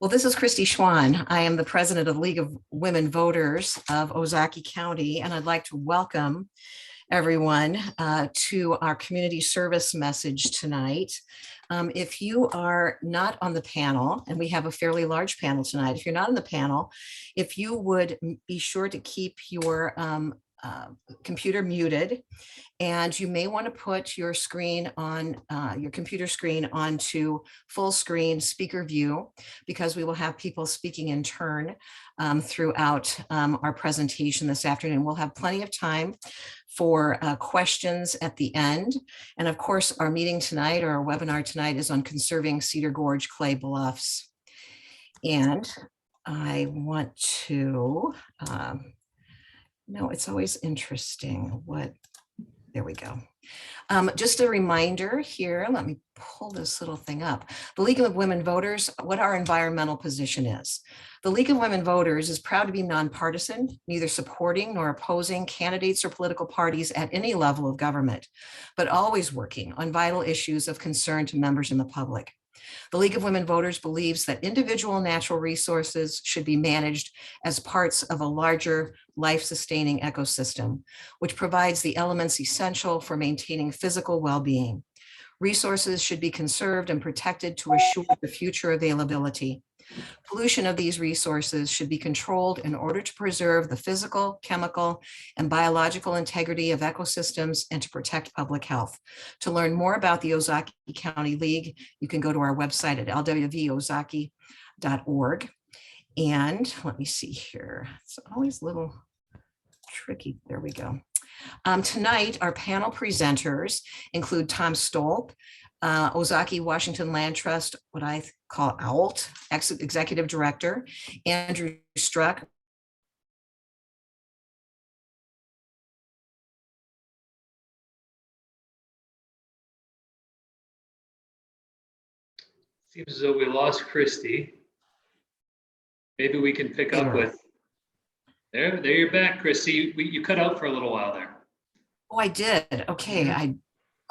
Well, this is Christy Schwann. I am the president of the League of Women Voters of Ozaukee County, and I'd like to welcome everyone to our community service message tonight. If you are not on the panel, and we have a fairly large panel tonight, if you're not on the panel, if you would be sure to keep your computer muted, and you may want to put your screen on your computer screen onto full screen speaker view, because we will have people speaking in turn throughout our presentation this afternoon. We'll have plenty of time for questions at the end. And of course, our meeting tonight, or our webinar tonight, is on conserving Cedar Gorge clay bluffs. And I want to, it's always interesting what, there we go. Just a reminder here, let me pull this little thing up. The League of Women Voters, what our environmental position is. The League of Women Voters is proud to be nonpartisan, neither supporting nor opposing candidates or political parties at any level of government, but always working on vital issues of concern to members in the public. The League of Women Voters believes that individual natural resources should be managed as parts of a larger life-sustaining ecosystem, which provides the elements essential for maintaining physical well-being. Resources should be conserved and protected to assure the future availability. Pollution of these resources should be controlled in order to preserve the physical, chemical, and biological integrity of ecosystems and to protect public health. To learn more about the Ozaukee County League, you can go to our website at lwvozaukee.org. And let me see here. It's always a little tricky. There we go. Tonight, our panel presenters include Tom Stolp, Ozaukee Washington Land Trust, what I call OWLT, Executive Director, Andrew Struck. Seems as though we lost Christy. Maybe we can pick up with, there you're back, Christy. You cut out for a little while there. Oh, I did. Okay,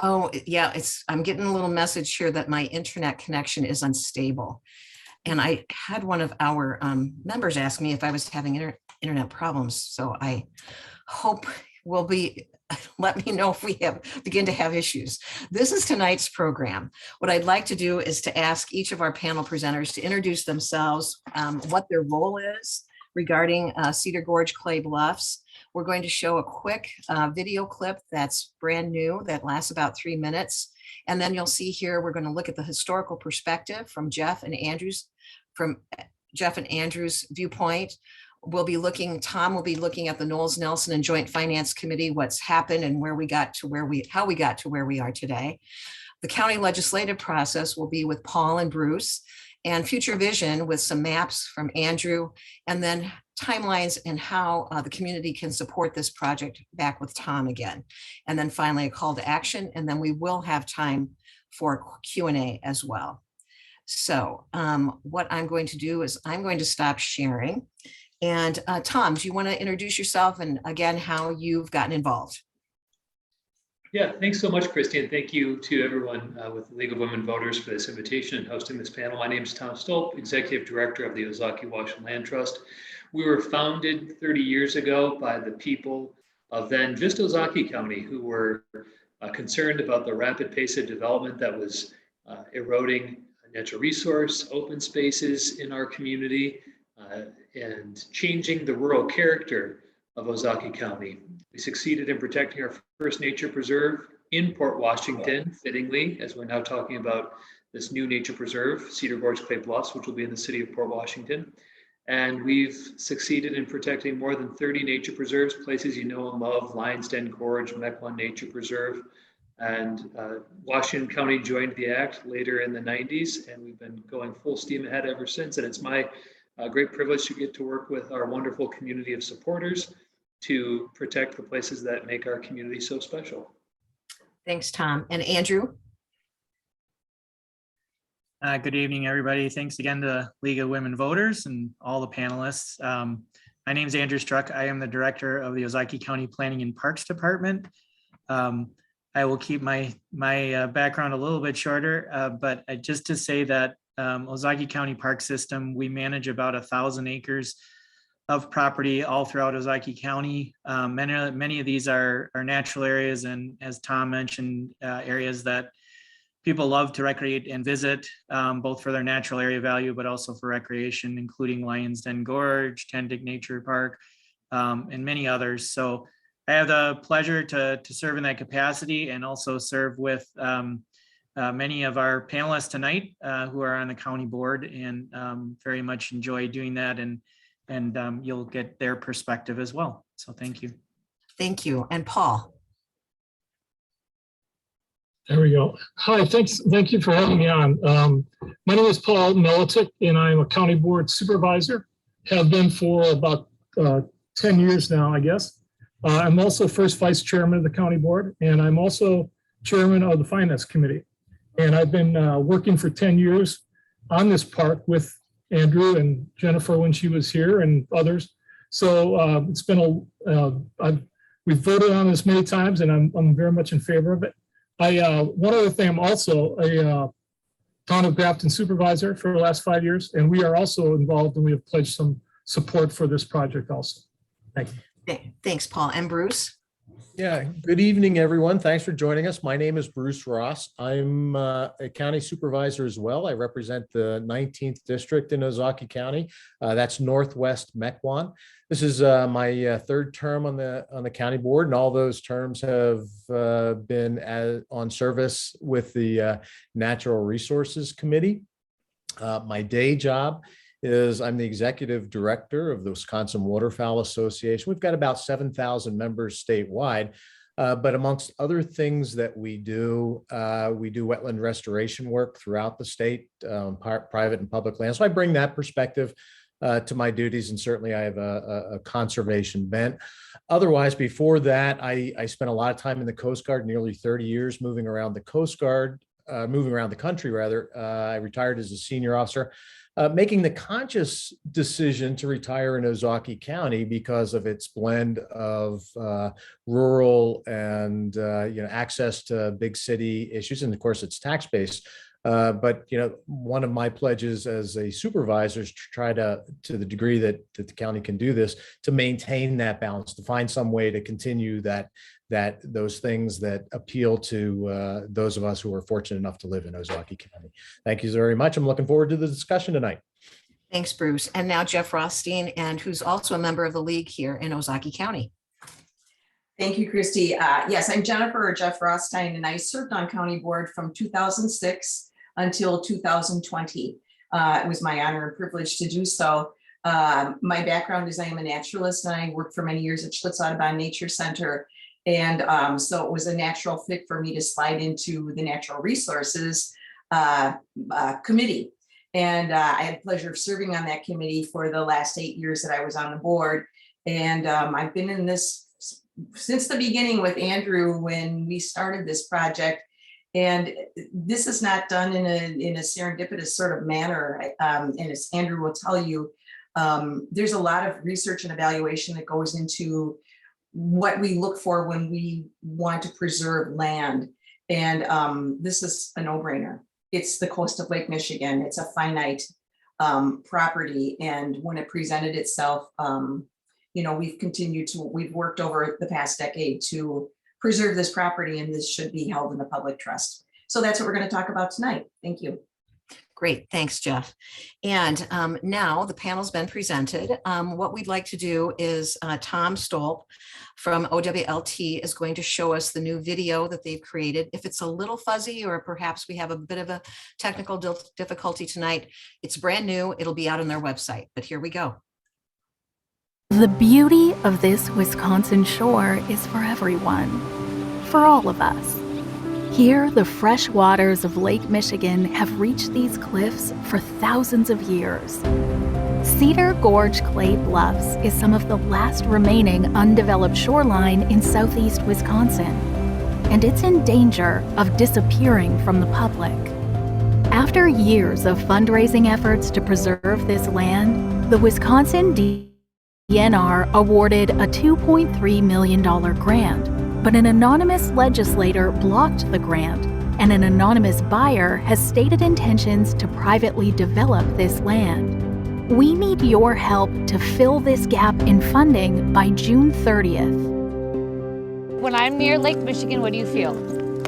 Oh, yeah, I'm getting a little message here that my internet connection is unstable. And I had one of our members ask me if I was having internet problems. So I hope let me know if we begin to have issues. This is tonight's program. What I'd like to do is to ask each of our panel presenters to introduce themselves, what their role is regarding Cedar Gorge Clay Bluffs. We're going to show a quick video clip that's brand new that lasts about 3 minutes. And then you'll see here, we're going to look at the historical perspective from Jeff and Andrew's viewpoint. Tom will be looking at the Knowles Nelson and Joint Finance Committee, what's happened and how we got to where we are today. The county legislative process will be with Paul and Bruce, and future vision with some maps from Andrew, and then timelines and how the community can support this project back with Tom again. And then finally a call to action, and then we will have time for Q&A as well. So what I'm going to do is I'm going to stop sharing. And Tom, do you want to introduce yourself and again, how you've gotten involved? Yeah, thanks so much, Christy, and thank you to everyone with the League of Women Voters for this invitation and hosting this panel. My name is Tom Stolp, Executive Director of the Ozaukee Washington Land Trust. We were founded 30 years ago by the people of then just Ozaukee County, who were concerned about the rapid pace of development that was eroding natural resource, open spaces in our community, and changing the rural character of Ozaukee County. We succeeded in protecting our first nature preserve in Port Washington, fittingly, as we're now talking about this new nature preserve, Cedar Gorge Clay Bluffs, which will be in the city of Port Washington. And we've succeeded in protecting more than 30 nature preserves, places you know and love, Lion's Den Gorge, Mequon Nature Preserve. And Washington County joined the act later in the 90s, and we've been going full steam ahead ever since. And it's my great privilege to get to work with our wonderful community of supporters to protect the places that make our community so special. Thanks, Tom. And Andrew? Good evening, everybody. Thanks again to League of Women Voters and all the panelists. My name is Andrew Struck. I am the director of the Ozaukee County Planning and Parks Department. I will keep my background a little bit shorter, but just to say that Ozaki County Park System, we manage about 1,000 acres of property all throughout Ozaki County. Many of these are natural areas, and as Tom mentioned, areas that people love to recreate and visit, both for their natural area value, but also for recreation, including Lions Den Gorge, Tentic Nature Park, and many others. So I have the pleasure to serve in that capacity, and also serve with many of our panelists tonight who are on the county board, and very much enjoy doing that, and you'll get their perspective as well. So thank you. Thank you. And Paul. There we go. Hi, thanks. Thank you for having me on. My name is Paul Militic, and I'm a county board supervisor. Have been for about 10 years now, I guess. I'm also first vice chairman of the county board, and I'm also chairman of the finance committee. And I've been working for 10 years on this park with Andrew and Jennifer when she was here, and others. So it's been we've voted on this many times, and I'm very much in favor of it. One other thing, I'm also a town of Grafton supervisor for the last 5 years, and we are also involved, and we have pledged some support for this project also. Thank you. Thanks, Paul. And Bruce? Yeah, good evening, everyone. Thanks for joining us. My name is Bruce Ross. I'm a county supervisor as well. I represent the 19th district in Ozaki County. That's Northwest Mequon. This is my third term on the county board, and all those terms have been on service with the Natural Resources Committee. My day job is I'm the executive director of the Wisconsin Waterfowl Association. We've got about 7,000 members statewide, but amongst other things that we do wetland restoration work throughout the state, private and public land. So I bring that perspective to my duties, and certainly I have a conservation bent. Otherwise, before that, I spent a lot of time in the Coast Guard, nearly 30 years moving around the Coast Guard, moving around the country rather. I retired as a senior officer. Making the conscious decision to retire in Ozaki County because of its blend of rural and access to big city issues, and of course its tax base. But one of my pledges as a supervisor is to try to the degree that the county can do this, to maintain that balance, to find some way to continue those things that appeal to those of us who are fortunate enough to live in Ozaki County. Thank you very much. I'm looking forward to the discussion tonight. Thanks, Bruce. And now Jeff Rothstein, and who's also a member of the league here in Ozaki County. Thank you, Christy. Yes, I'm Jennifer, or Jeff Rothstein, and I served on county board from 2006 until 2020. It was my honor and privilege to do so. My background is I am a naturalist, and I worked for many years at Schlitz Audubon Nature Center. And so it was a natural fit for me to slide into the Natural Resources Committee. And I had the pleasure of serving on that committee for the last 8 years that I was on the board. And I've been in this since the beginning with Andrew when we started this project. And this is not done in a serendipitous sort of manner. And as Andrew will tell you, there's a lot of research and evaluation that goes into what we look for when we want to preserve land. And this is a no-brainer. It's the coast of Lake Michigan. It's a finite property. And when it presented itself, we've worked over the past decade to preserve this property, and this should be held in the public trust. So that's what we're going to talk about tonight. Thank you. Great, thanks, Jeff. And now the panel's been presented. What we'd like to do is Tom Stolp from OWLT is going to show us the new video that they've created. If it's a little fuzzy, or perhaps we have a bit of a technical difficulty tonight, it's brand new. It'll be out on their website, but here we go. The beauty of this Wisconsin shore is for everyone, for all of us. Here, the fresh waters of Lake Michigan have reached these cliffs for thousands of years. Cedar Gorge Clay Bluffs is some of the last remaining undeveloped shoreline in southeast Wisconsin, and it's in danger of disappearing from the public. After years of fundraising efforts to preserve this land, the Wisconsin DNR awarded a $2.3 million grant, but an anonymous legislator blocked the grant and an anonymous buyer has stated intentions to privately develop this land. We need your help to fill this gap in funding by June 30th. When I'm near Lake Michigan, what do you feel?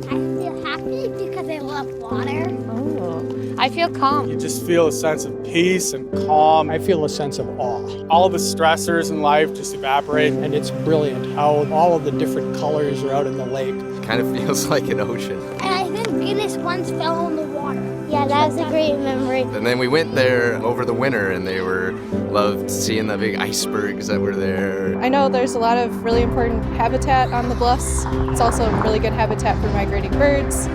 I feel happy because I love water. Oh, I feel calm. You just feel a sense of peace and calm. I feel a sense of awe. All the stressors in life just evaporate. And it's brilliant how all of the different colors are out in the lake. Kind of feels like an ocean. And I think Venus once fell in the water. Yeah, that was a great memory. And then we went there over the winter and loved seeing the big icebergs that were there. I know there's a lot of really important habitat on the Bluffs. It's also really good habitat for migrating birds.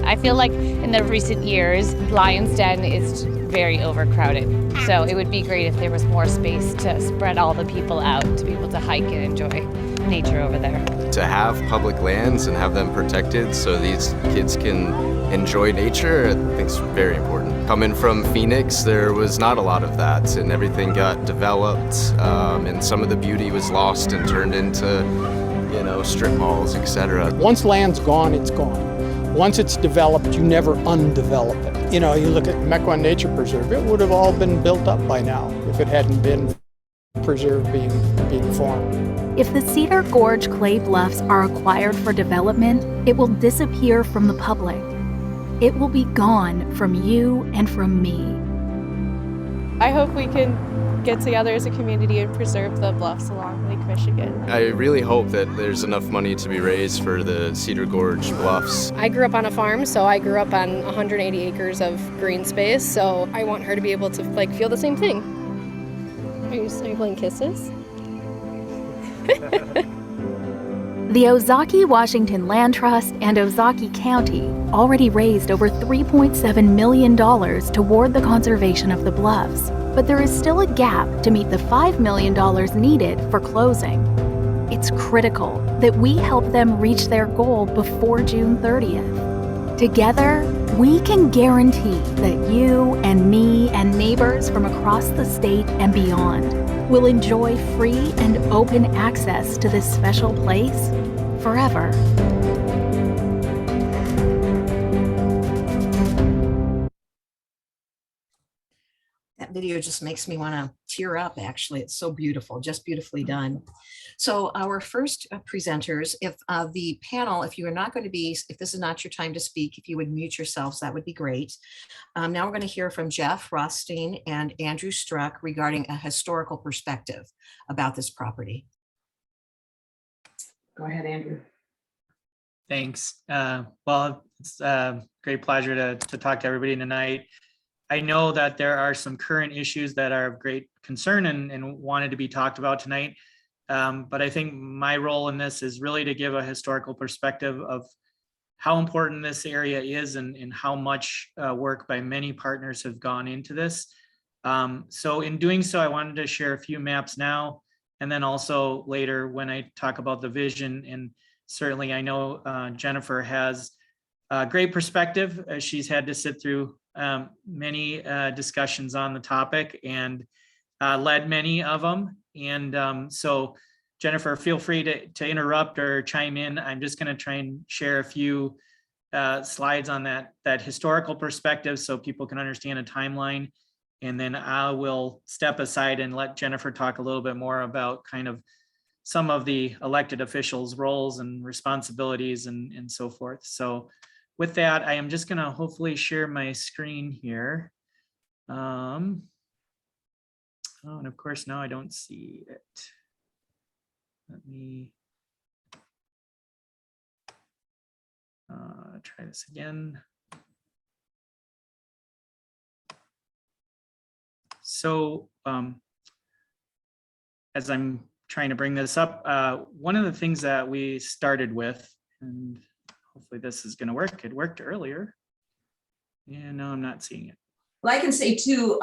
I feel like in the recent years, Lion's Den is very overcrowded. So it would be great if there was more space to spread all the people out to be able to hike and enjoy nature over there. To have public lands and have them protected so these kids can enjoy nature, I think is very important. Coming from Phoenix, there was not a lot of that, and everything got developed, and some of the beauty was lost and turned into, strip malls, etc. Once land's gone, it's gone. Once it's developed, you never undevelop it. You look at Mequon Nature Preserve, it would have all been built up by now if it hadn't been preserved being formed. If the Cedar Gorge clay bluffs are acquired for development, it will disappear from the public. It will be gone from you and from me. I hope we can get together as a community and preserve the bluffs along Lake Michigan. I really hope that there's enough money to be raised for the Cedar Gorge Bluffs. I grew up on a farm, so I grew up on 180 acres of green space, so I want her to be able to feel the same thing. Are you sprinkling kisses? The Ozaukee Washington Land Trust and Ozaukee County already raised over $3.7 million toward the conservation of the bluffs, but there is still a gap to meet the $5 million needed for closing. It's critical that we help them reach their goal before June 30th. Together, we can guarantee that you and me and neighbors from across the state and beyond will enjoy free and open access to this special place forever. That video just makes me want to tear up, actually. It's so beautiful, just beautifully done. So our first presenters, if the panel, if you are not going to be, if this is not your time to speak, if you would mute yourselves, that would be great. Now we're going to hear from Jeff Rothstein and Andrew Struck regarding a historical perspective about this property. Go ahead, Andrew. Thanks. Well, it's a great pleasure to talk to everybody tonight. I know that there are some current issues that are of great concern and wanted to be talked about tonight. But I think my role in this is really to give a historical perspective of how important this area is and how much work by many partners have gone into this. So in doing so, I wanted to share a few maps now, and then also later when I talk about the vision. And certainly I know Jennifer has a great perspective. She's had to sit through many discussions on the topic and led many of them. And so Jennifer, feel free to interrupt or chime in. I'm just going to try and share a few slides on that historical perspective so people can understand a timeline. And then I will step aside and let Jennifer talk a little bit more about kind of some of the elected officials' roles and responsibilities and so forth. So with that, I am just going to hopefully share my screen here. Oh, and of course, now I don't see it. Let me try this again. So as I'm trying to bring this up, one of the things that we started with, and hopefully this is going to work. It worked earlier. Yeah, no, I'm not seeing it. Well, I can say too,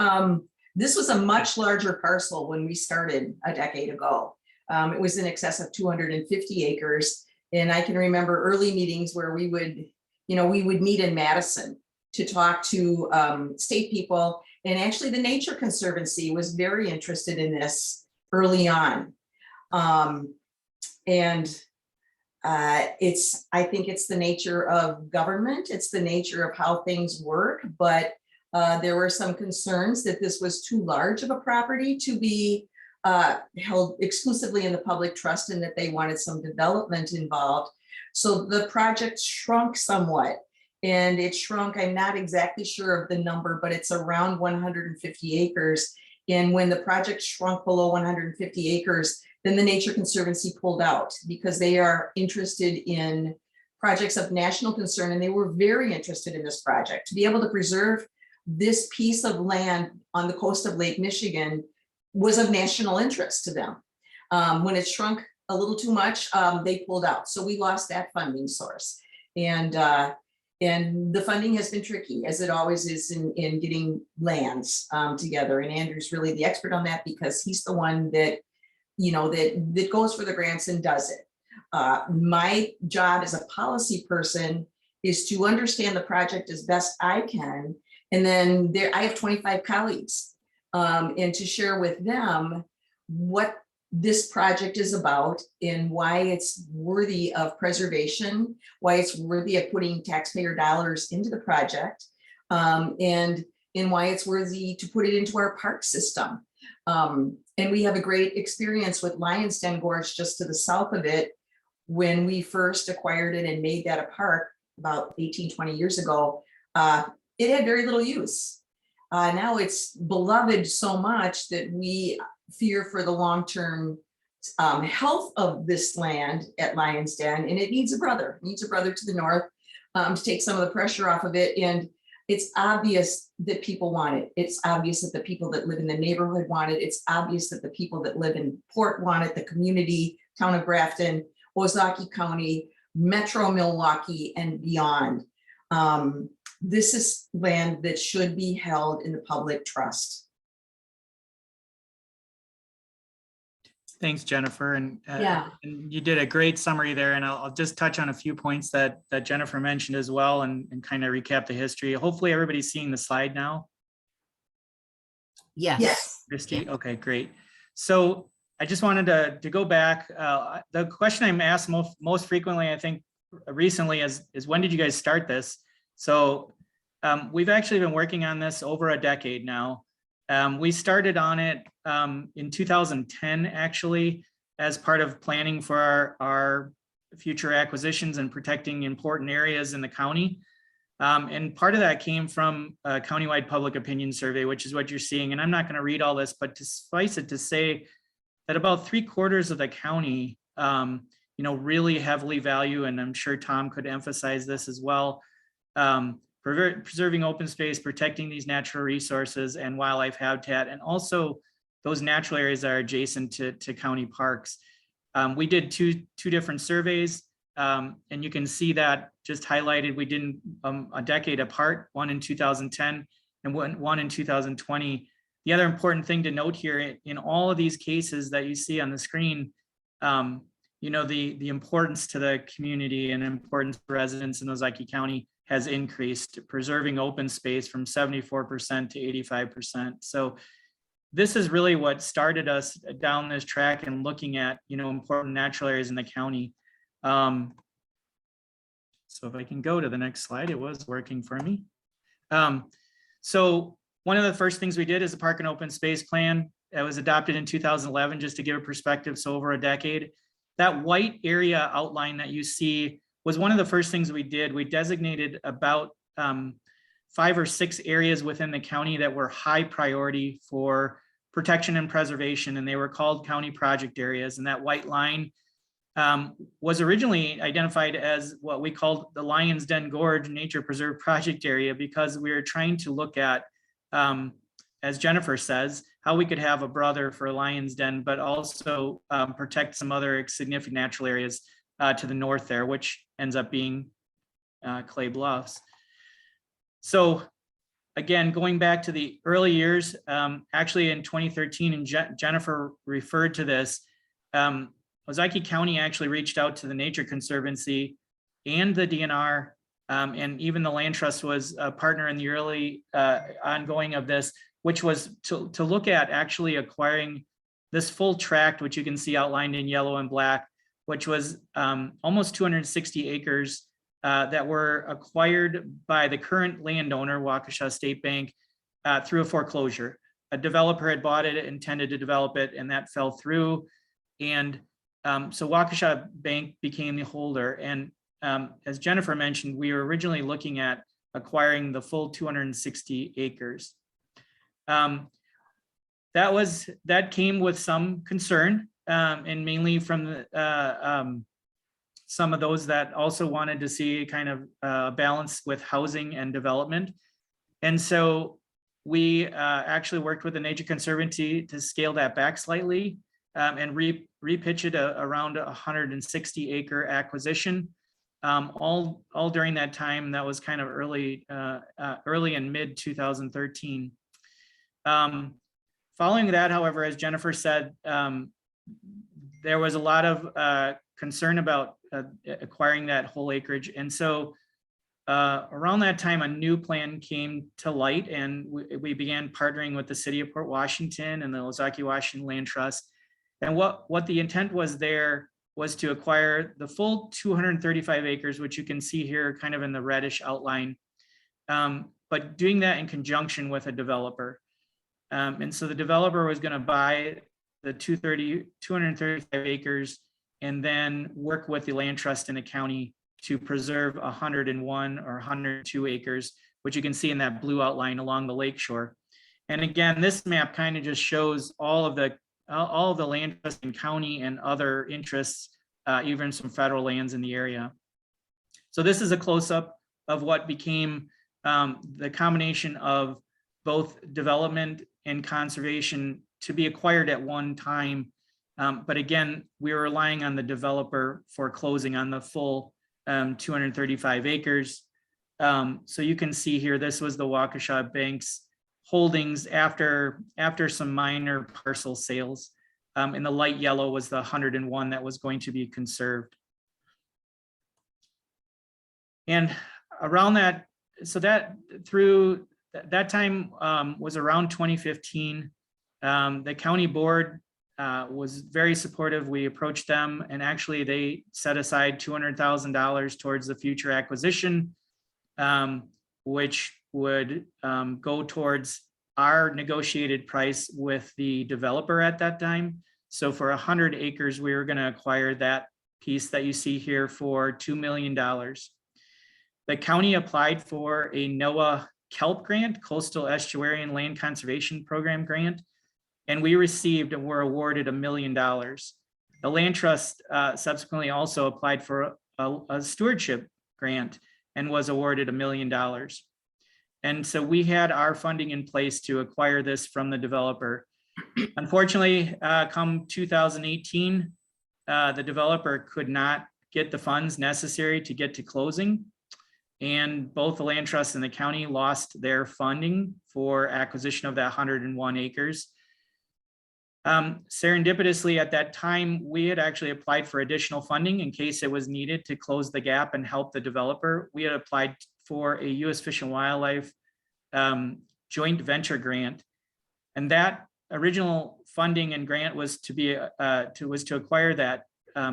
this was a much larger parcel when we started a decade ago. It was in excess of 250 acres. And I can remember early meetings where we would meet in Madison to talk to state people. And actually the Nature Conservancy was very interested in this early on. And I think it's the nature of government. It's the nature of how things work, but there were some concerns that this was too large of a property to be held exclusively in the public trust, and that they wanted some development involved. So the project shrunk somewhat, and it shrunk, I'm not exactly sure of the number, but it's around 150 acres. And when the project shrunk below 150 acres, then the Nature Conservancy pulled out, because they are interested in projects of national concern, and they were very interested in this project. To be able to preserve this piece of land on the coast of Lake Michigan was of national interest to them. When it shrunk a little too much, they pulled out. So we lost that funding source. And the funding has been tricky, as it always is in getting lands together. And Andrew's really the expert on that, because he's the one that, you know, that goes for the grants and does it. My job as a policy person is to understand the project as best I can. And then I have 25 colleagues, and to share with them what this project is about and why it's worthy of preservation, why it's worthy of putting taxpayer dollars into the project, and why it's worthy to put it into our park system. And we have a great experience with Lion's Den Gorge just to the south of it. When we first acquired it and made that a park about 18, 20 years ago, it had very little use. Now it's beloved so much that we fear for the long-term health of this land at Lion's Den, and it needs a brother. It needs a brother to the north to take some of the pressure off of it. And it's obvious that people want it. It's obvious that the people that live in the neighborhood want it. It's obvious that the people that live in Port want it, the community, town of Grafton, Ozaukee County, Metro Milwaukee, and beyond. This is land that should be held in the public trust. Thanks, Jennifer. And, Yeah. and you did a great summary there. And I'll just touch on a few points that Jennifer mentioned as well, and kind of recap the history. Hopefully everybody's seeing the slide now. Yes. Christy, okay, great. So I just wanted to go back. The question I'm asked most frequently, I think recently, is when did you guys start this? So we've actually been working on this over a decade now. We started on it in 2010, actually, as part of planning for our future acquisitions and protecting important areas in the county. And part of that came from a countywide public opinion survey, which is what you're seeing. And I'm not going to read all this, but to suffice it to say that about 3/4 of the county, you know, really heavily value, and I'm sure Tom could emphasize this as well, preserving open space, protecting these natural resources and wildlife habitat, and also those natural areas that are adjacent to county parks. We did two different surveys, and you can see that just highlighted. We did a decade apart, one in 2010 and one in 2020. The other important thing to note here, in all of these cases that you see on the screen, you know, the importance to the community and importance to residents in Ozaukee County has increased, preserving open space from 74% to 85%. So this is really what started us down this track and looking at, you know, important natural areas in the county. So if I can go to the next slide, it was working for me. So one of the first things we did is a park and open space plan that was adopted in 2011, just to give a perspective. So over a decade, that white area outline that you see was one of the first things we did. We designated about 5 or 6 areas within the county that were high priority for protection and preservation, and they were called county project areas. And that white line was originally identified as what we called the Lion's Den Gorge Nature Preserve Project Area, because we were trying to look at, as Jennifer says, how we could have a brother for Lion's Den, but also protect some other significant natural areas to the north there, which ends up being Clay Bluffs. So again, going back to the early years, actually in 2013, and Jennifer referred to this, Ozaukee County actually reached out to the Nature Conservancy and the DNR, and even the Land Trust was a partner in the early ongoing of this, which was to look at actually acquiring this full tract, which you can see outlined in yellow and black, which was almost 260 acres that were acquired by the current landowner, Waukesha State Bank, through a foreclosure. A developer had bought it, intended to develop it, and that fell through. And so Waukesha Bank became the holder. And as Jennifer mentioned, we were originally looking at acquiring the full 260 acres. That came with some concern, and mainly from some of those that also wanted to see kind of balance with housing and development. And so we actually worked with the Nature Conservancy to scale that back slightly and repitch it around a 160 acre acquisition. All during that time, that was kind of early and mid 2013. Following that, however, as Jennifer said, there was a lot of concern about acquiring that whole acreage. And so around that time, a new plan came to light, and we began partnering with the city of Port Washington and the Ozaukee Washington Land Trust. And what the intent was there was to acquire the full 235 acres, which you can see here kind of in the reddish outline, but doing that in conjunction with a developer. And so the developer was going to buy the 235 acres and then work with the land trust in the county to preserve 101 or 102 acres, which you can see in that blue outline along the lakeshore. And again, this map kind of just shows all of the land trust in county and other interests, even some federal lands in the area. So this is a close-up of what became the combination of both development and conservation to be acquired at one time. But again, we were relying on the developer for closing on the full 235 acres. So you can see here, this was the Waukesha Bank's holdings after some minor parcel sales. And the light yellow was the 101 that was going to be conserved. And around that, so that through that time was around 2015. The county board was very supportive. We approached them, and actually they set aside $200,000 towards the future acquisition, which would go towards our negotiated price with the developer at that time. So for 100 acres, we were going to acquire that piece that you see here for $2 million. The county applied for a NOAA CELP grant, Coastal Estuarine Land Conservation Program grant, and we received and were awarded $1 million. The land trust subsequently also applied for a stewardship grant and was awarded $1 million. And so we had our funding in place to acquire this from the developer. Unfortunately, come 2018, the developer could not get the funds necessary to get to closing. And both the land trust and the county lost their funding for acquisition of that 101 acres. Serendipitously at that time, we had actually applied for additional funding in case it was needed to close the gap and help the developer. We had applied for a U.S. Fish and Wildlife joint venture grant. And that original funding and grant was to acquire that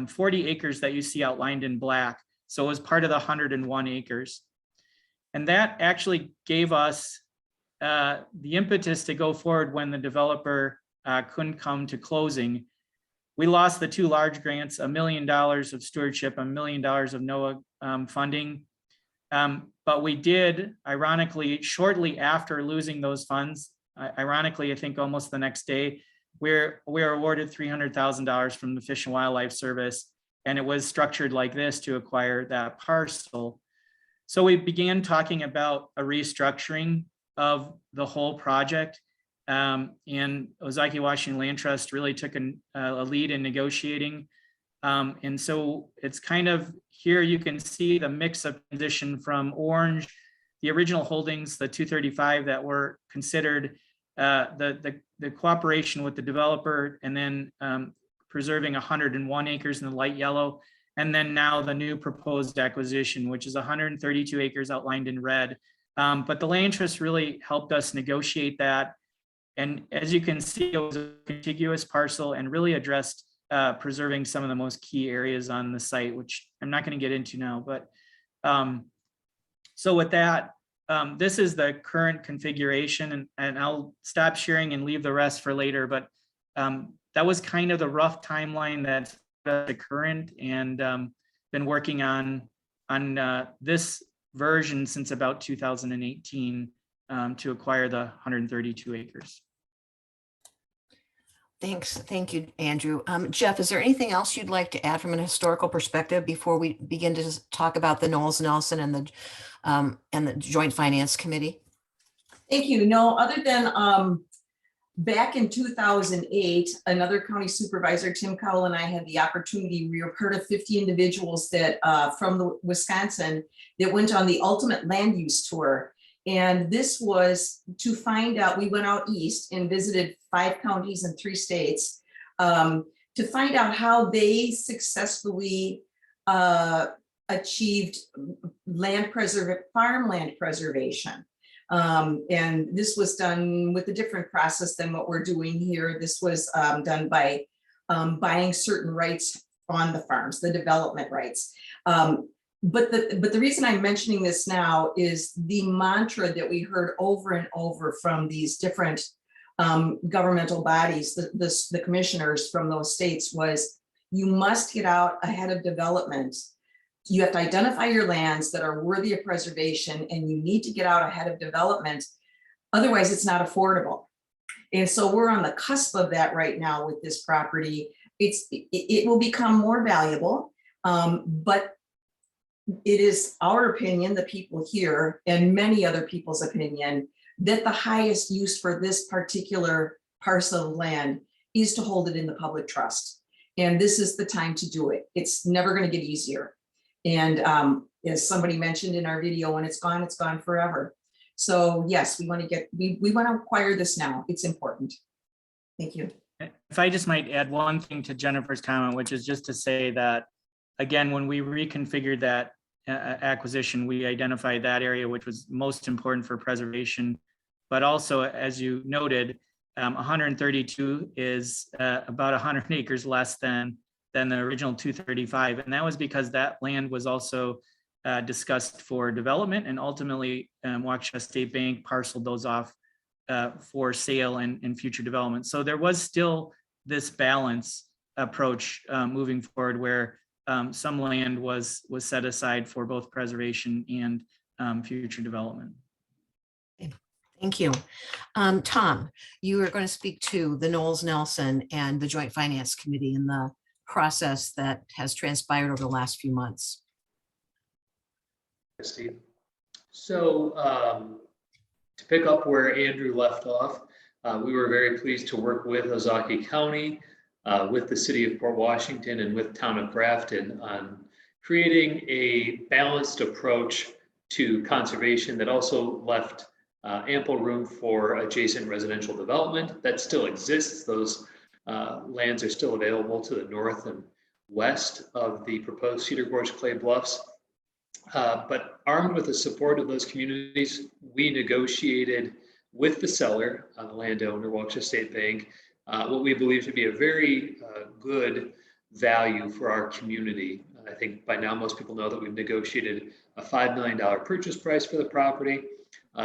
40 acres that you see outlined in black. So it was part of the 101 acres. And that actually gave us the impetus to go forward when the developer couldn't come to closing. We lost the two large grants, $1 million of stewardship, $1 million of NOAA funding. But we did, ironically, shortly after losing those funds, ironically, I think almost the next day, we were awarded $300,000 from the Fish and Wildlife Service. And it was structured like this to acquire that parcel. So we began talking about a restructuring of the whole project. And Ozaukee Washington Land Trust really took a lead in negotiating. And so it's kind of here you can see the mix of transition from orange, the original holdings, the 235 that were considered the cooperation with the developer, and then preserving 101 acres in the light yellow, and then now the new proposed acquisition, which is 132 acres outlined in red. But the land trust really helped us negotiate that. And as you can see, it was a contiguous parcel and really addressed preserving some of the most key areas on the site, which I'm not going to get into now. But so with that, this is the current configuration, and I'll stop sharing and leave the rest for later. But that was kind of the rough timeline that's the current, and been working on this version since about 2018 to acquire the 132 acres. Thanks. Thank you, Andrew. Jeff, is there anything else you'd like to add from an historical perspective before we begin to talk about the Knowles Nelson and the Joint Finance Committee? Thank you. No, other than back in 2008, another county supervisor, Tim Cowell, and I had the opportunity, we were part of 50 individuals that from Wisconsin that went on the ultimate land use tour. And this was to find out, we went out east and visited 5 counties and 3 states to find out how they successfully achieved farmland preservation. And this was done with a different process than what we're doing here. This was done by buying certain rights on the farms, the development rights. But the reason I'm mentioning this now is the mantra that we heard over and over from these different governmental bodies, the commissioners from those states, was you must get out ahead of development. You have to identify your lands that are worthy of preservation, and you need to get out ahead of development. Otherwise, it's not affordable. And so we're on the cusp of that right now with this property. It will become more valuable, but it is our opinion, the people here, and many other people's opinion, that the highest use for this particular parcel of land is to hold it in the public trust. And this is the time to do it. It's never going to get easier. And as somebody mentioned in our video, when it's gone forever. So yes, we want to acquire this now. It's important. Thank you. If I just might add one thing to Jennifer's comment, which is just to say that, again, when we reconfigured that acquisition, we identified that area which was most important for preservation. But also, as you noted, 132 is about 100 acres less than the original 235. And that was because that land was also discussed for development, and ultimately Waukesha State Bank parceled those off for sale and future development. So there was still this balance approach moving forward, where some land was set aside for both preservation and future development. Thank you. Tom, you are going to speak to the Knowles Nelson and the Joint Finance Committee and the process that has transpired over the last few months. Steve. So to pick up where Andrew left off, we were very pleased to work with Ozaukee County, with the city of Port Washington, and with town of Grafton on creating a balanced approach to conservation that also left ample room for adjacent residential development that still exists. Those lands are still available to the north and west of the proposed Cedar Gorge Clay Bluffs. But armed with the support of those communities, we negotiated with the seller, the landowner, Waukesha State Bank, what we believe to be a very good value for our community. I think by now most people know that we've negotiated a $5 million purchase price for the property.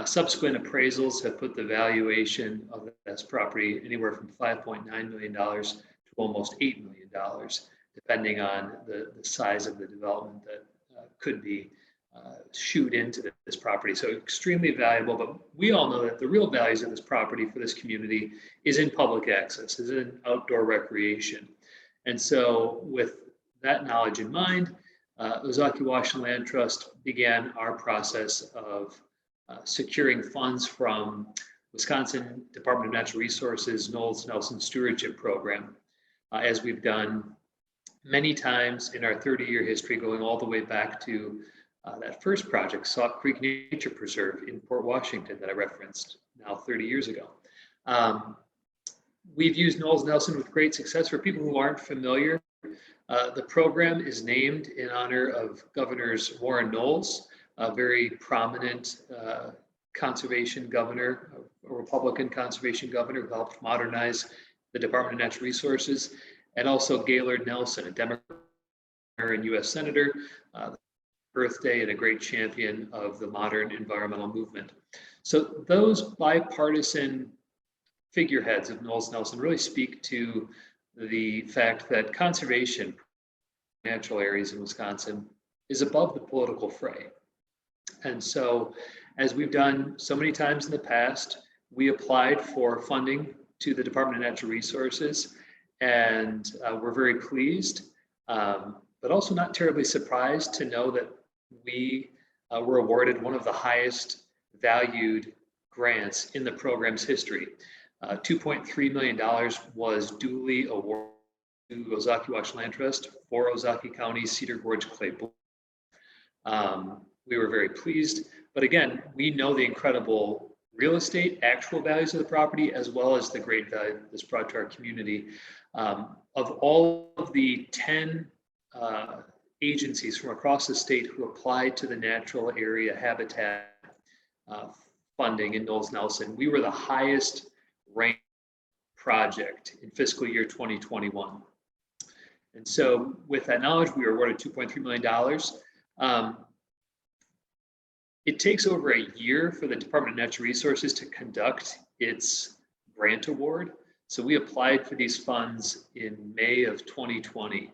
Subsequent appraisals have put the valuation of this property anywhere from $5.9 million to almost $8 million, depending on the size of the development that could be shoot into this property. So extremely valuable, but we all know that the real values of this property for this community is in public access, is in outdoor recreation. And so with that knowledge in mind, Ozaukee Washington Land Trust began our process of securing funds from Wisconsin Department of Natural Resources Knowles Nelson Stewardship Program, as we've done many times in our 30-year history, going all the way back to that first project, Sauk Creek Nature Preserve in Port Washington that I referenced now 30 years ago. We've used Knowles Nelson with great success. For people who aren't familiar, the program is named in honor of Governors Warren Knowles, a very prominent conservation governor, a Republican conservation governor who helped modernize the Department of Natural Resources, and also Gaylord Nelson, a Democrat and U.S. Senator, Earth Day, and a great champion of the modern environmental movement. So those bipartisan figureheads of Knowles Nelson really speak to the fact that conservation natural areas in Wisconsin is above the political fray. And so, as we've done so many times in the past, we applied for funding to the Department of Natural Resources, and we're very pleased, but also not terribly surprised to know that we were awarded one of the highest valued grants in the program's history. $2.3 million was duly awarded to Ozaukee Wash Land Trust for Ozaukee County Cedar Gorge Clay Bluffs. We were very pleased, but again, we know the incredible real estate, actual values of the property, as well as the great value this brought to our community. Of all of the 10 agencies from across the state who applied to the natural area habitat funding in Knowles Nelson, we were the highest ranked project in fiscal year 2021. And so with that knowledge, we were awarded $2.3 million. It takes over a year for the Department of Natural Resources to conduct its grant award. So we applied for these funds in May of 2020,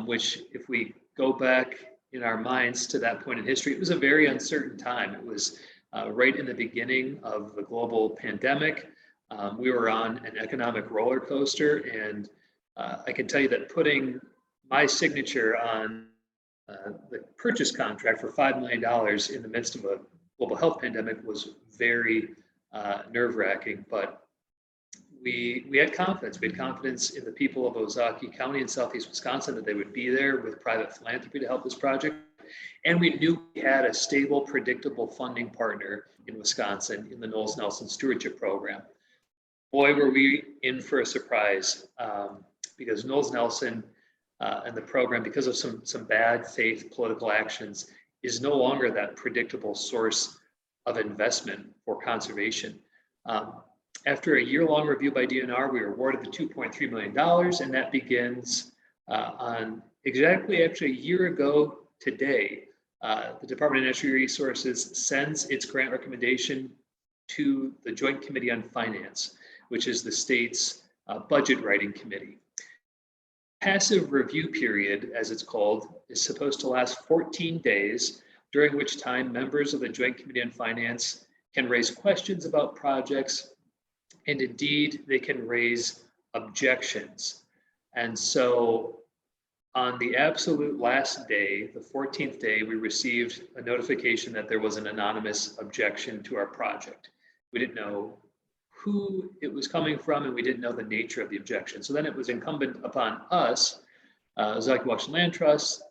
which if we go back in our minds to that point in history, it was a very uncertain time. It was right in the beginning of the global pandemic. We were on an economic roller coaster, and I can tell you that putting my signature on the purchase contract for $5 million in the midst of a global health pandemic was very nerve-wracking, but we had confidence. We had confidence in the people of Ozaukee County in Southeast Wisconsin that they would be there with private philanthropy to help this project. And we knew we had a stable, predictable funding partner in Wisconsin in the Knowles Nelson Stewardship Program. Boy, were we in for a surprise, because Knowles Nelson and the program, because of some bad faith political actions, is no longer that predictable source of investment for conservation. After a year-long review by DNR, we were awarded the $2.3 million, and that begins on exactly actually a year ago today. The Department of Natural Resources sends its grant recommendation to the Joint Committee on Finance, which is the state's budget writing committee. Passive review period, as it's called, is supposed to last 14 days, during which time members of the Joint Committee on Finance can raise questions about projects, and indeed they can raise objections. And so on the absolute last day, the 14th day, we received a notification that there was an anonymous objection to our project. We didn't know who it was coming from, and we didn't know the nature of the objection. So then it was incumbent upon us, Ozaukee Wash Land Trust,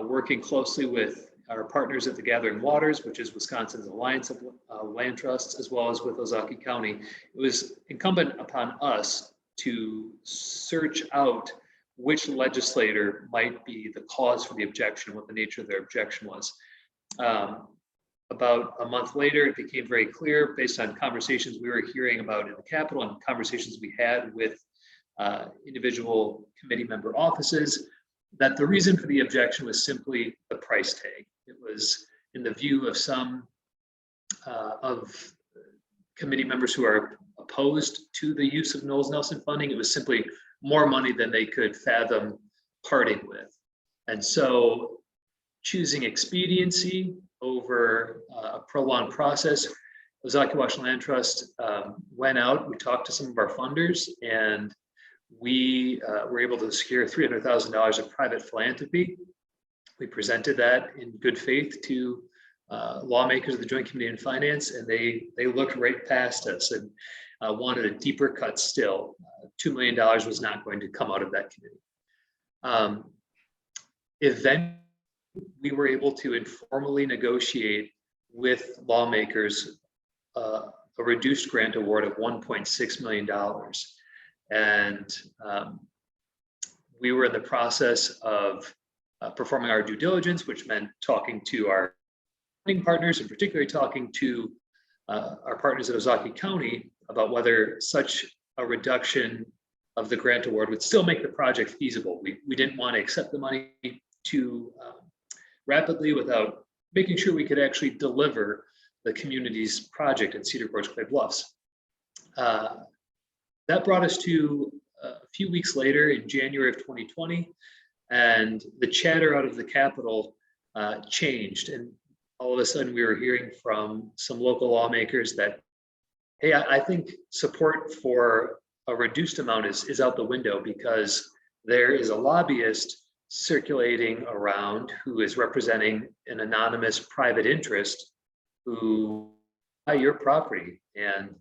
working closely with our partners at the Gathering Waters, which is Wisconsin's Alliance of Land Trusts, as well as with Ozaukee County. It was incumbent upon us to search out which legislator might be the cause for the objection, what the nature of their objection was. About a month later, it became very clear, based on conversations we were hearing about in the Capitol and conversations we had with individual committee member offices, that the reason for the objection was simply the price tag. It was, in the view of some of committee members who are opposed to the use of Knowles Nelson funding, it was simply more money than they could fathom parting with. And so, choosing expediency over a prolonged process, Ozaukee Wash Land Trust went out, we talked to some of our funders, and we were able to secure $300,000 of private philanthropy. We presented that in good faith to lawmakers of the Joint Committee on Finance, and they looked right past us and wanted a deeper cut still. $2 million was not going to come out of that committee. Eventually, we were able to informally negotiate with lawmakers a reduced grant award of $1.6 million. And we were in the process of performing our due diligence, which meant talking to our funding partners, and particularly talking to our partners at Ozaukee County about whether such a reduction of the grant award would still make the project feasible. We didn't want to accept the money too rapidly without making sure we could actually deliver the community's project in Cedar, Gorge, Clay Bluffs. That brought us to a few weeks later in January of 2020, and the chatter out of the Capitol changed. And all of a sudden we were hearing from some local lawmakers that, hey, I think support for a reduced amount is out the window because there is a lobbyist circulating around who is representing an anonymous private interest who buy your property, and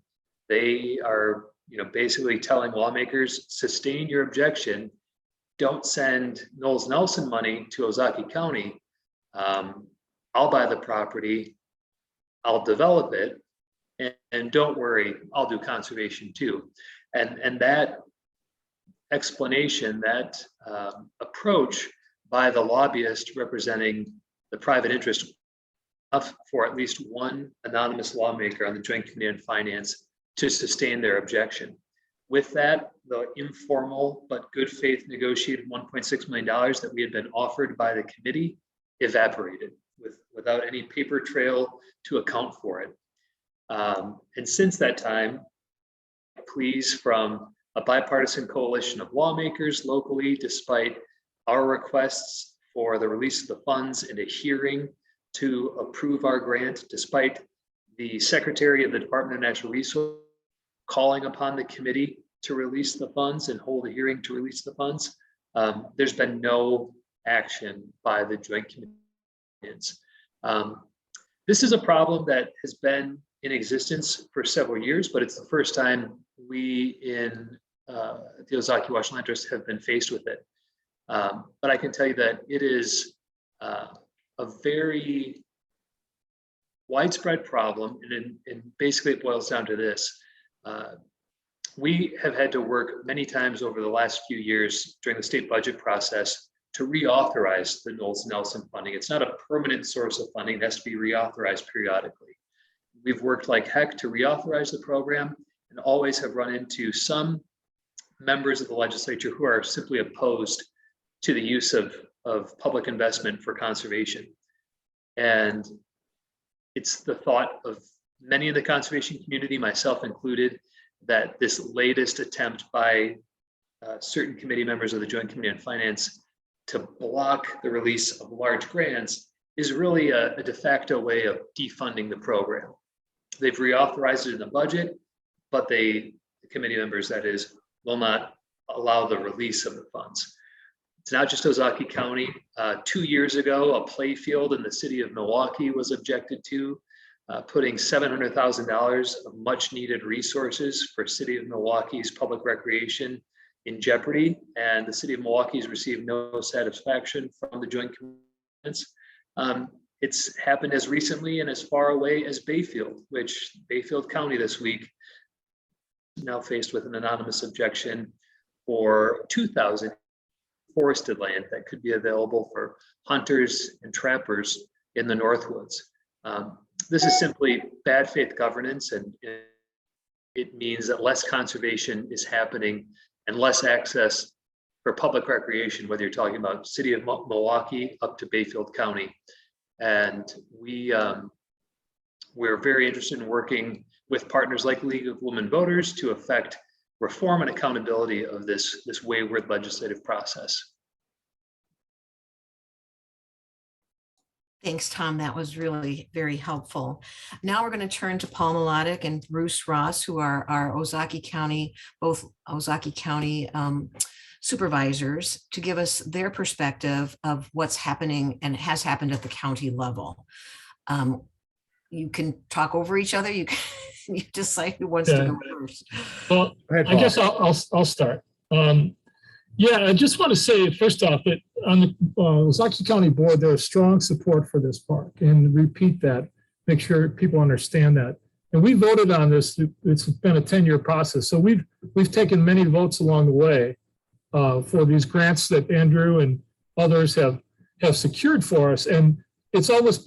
they are, basically telling lawmakers, sustain your objection, don't send Knowles Nelson money to Ozaukee County. I'll buy the property, I'll develop it, and don't worry, I'll do conservation too. And that explanation, that approach by the lobbyist representing the private interest for at least one anonymous lawmaker on the Joint Committee on Finance to sustain their objection. With that, the informal but good faith negotiated $1.6 million that we had been offered by the committee evaporated without any paper trail to account for it. And since that time, pleas from a bipartisan coalition of lawmakers locally, despite our requests for the release of the funds and a hearing to approve our grant, despite the Secretary of the Department of Natural Resources calling upon the committee to release the funds and hold a hearing to release the funds, there's been no action by the Joint Committees. This is a problem that has been in existence for several years, but it's the first time we in the Ozaukee Washington Land Trust have been faced with it. But I can tell you that it is a very widespread problem, and basically it boils down to this. We have had to work many times over the last few years during the state budget process to reauthorize the Knowles Nelson funding. It's not a permanent source of funding, it has to be reauthorized periodically. We've worked like heck to reauthorize the program and always have run into some members of the legislature who are simply opposed to the use of public investment for conservation. And it's the thought of many in the conservation community, myself included, that this latest attempt by certain committee members of the Joint Committee on Finance to block the release of large grants is really a de facto way of defunding the program. They've reauthorized it in the budget, but the committee members, that is, will not allow the release of the funds. It's not just Ozaukee County. 2 years ago, a play field in the city of Milwaukee was objected to, putting $700,000 of much needed resources for city of Milwaukee's public recreation in jeopardy. And the city of Milwaukee has received no satisfaction from the Joint Committees. It's happened as recently and as far away as Bayfield, which Bayfield County this week is now faced with an anonymous objection for 2,000 forested land that could be available for hunters and trappers in the Northwoods. This is simply bad faith governance, and it means that less conservation is happening and less access for public recreation, whether you're talking about city of Milwaukee up to Bayfield County. And we're very interested in working with partners like League of Women Voters to affect reform and accountability of this wayward legislative process. Thanks, Tom. That was really very helpful. Now we're going to turn to Paul Melodic and Bruce Ross, who are our Ozaukee County, both Ozaukee County supervisors, to give us their perspective of what's happening and has happened at the county level. You can talk over each other. You can you decide who wants to go first. Well, I guess I'll start. Yeah, I just want to say, first off, that on the Ozaukee County Board, there's strong support for this park, and repeat that, make sure people understand that. And we voted on this. It's been a 10-year process. So we've taken many votes along the way for these grants that Andrew and others have secured for us. And it's always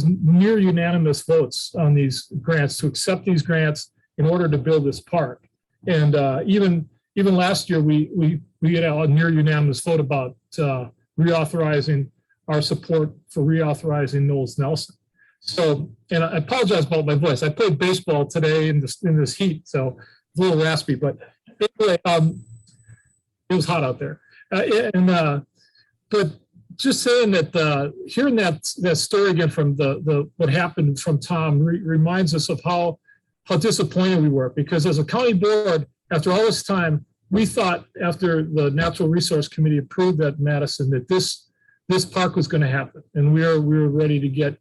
near unanimous votes on these grants to accept these grants in order to build this park. And even even last year, we had a near unanimous vote about reauthorizing our support for reauthorizing Knowles Nelson. So, and I apologize about my voice. I played baseball today in this heat, so it's a little raspy, but anyway, it was hot out there. But just saying that, hearing that story again from what happened from Tom reminds us of how disappointed we were, because as a county board, after all this time, we thought after the Natural Resource Committee approved that Madison, that this park was going to happen, and we were ready to get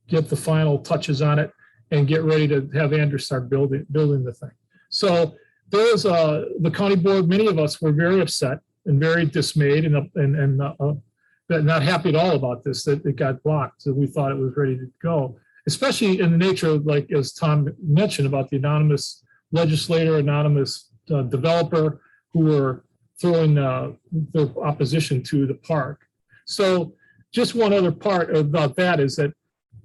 the final touches on it and get ready to have Andrew start building the thing. So there was the county board. Many of us were very upset and very dismayed and not happy at all about this, that it got blocked. So we thought it was ready to go, especially in the nature of, like, as Tom mentioned, about the anonymous legislator, anonymous developer who were throwing their opposition to the park. So just one other part about that is that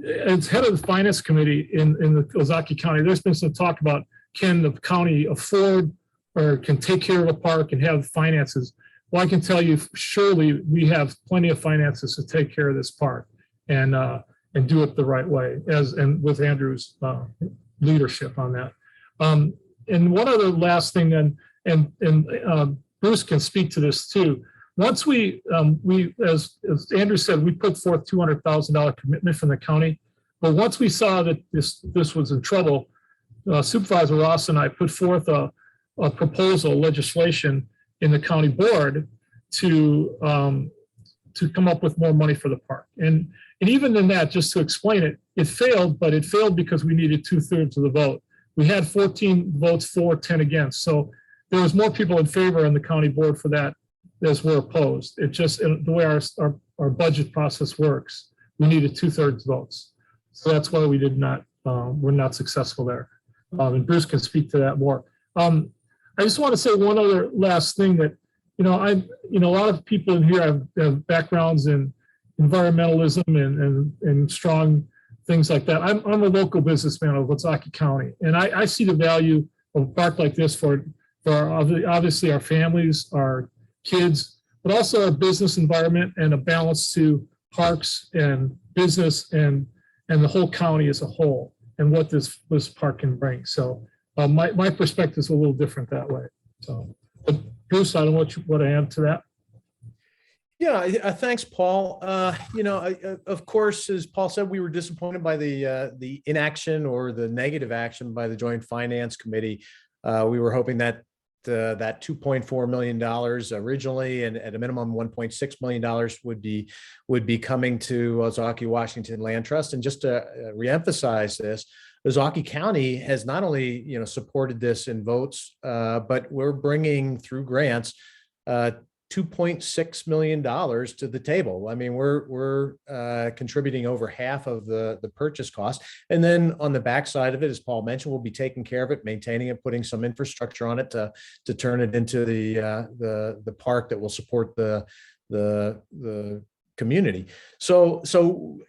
as head of the finance committee in the Ozaukee County, there's been some talk about, can the county afford or can take care of a park and have finances? Well, I can tell you, surely we have plenty of finances to take care of this park and do it the right way, and with Andrew's leadership on that. And one other last thing, and Bruce can speak to this too. Once we as Andrew said, we put forth $200,000 commitment from the county, but once we saw that this was in trouble, Supervisor Ross and I put forth a proposal, legislation in the county board to come up with more money for the park. And even in that, just to explain it, it failed, but it failed because we needed 2/3 of the vote. We had 14 votes for, 10 against. So there was more people in favor on the county board for that as were opposed. It just, the way our budget process works, we needed 2/3 votes. So that's why we're not successful there. And Bruce can speak to that more. I just want to say one other last thing that, a lot of people in here have backgrounds in environmentalism and strong things like that. I'm a local businessman of Ozaukee County, and I see the value of a park like this for obviously our families, our kids, but also our business environment, and a balance to parks and business and the whole county as a whole, and what this park can bring. So my perspective is a little different that way. So, but Bruce, I don't know what I add to that. Yeah, thanks, Paul. Of course, as Paul said, we were disappointed by the inaction or the negative action by the Joint Finance Committee. We were hoping that that $2.4 million originally, and at a minimum $1.6 million would be coming to Ozaukee Washington Land Trust. And just to reemphasize this, Ozaukee County has not only supported this in votes, but we're bringing through grants $2.6 million to the table. I mean, we're contributing over half of the purchase cost. And then on the backside of it, as Paul mentioned, we'll be taking care of it, maintaining it, putting some infrastructure on it to turn it into the park that will support the community. So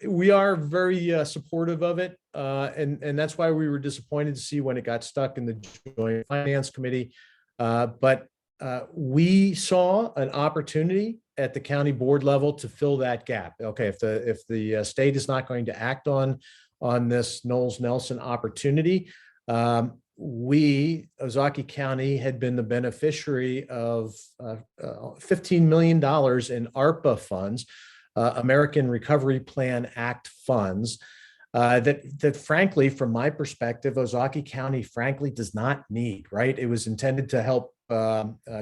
we are very supportive of it. And that's why we were disappointed to see when it got stuck in the Joint Finance Committee. But we saw an opportunity at the county board level to fill that gap. Okay, if the state is not going to act on this Knowles Nelson opportunity, we, Ozaukee County, had been the beneficiary of $15 million in ARPA funds, American Recovery Plan Act funds, that frankly, from my perspective, Ozaukee County frankly does not need. Right? It was intended to help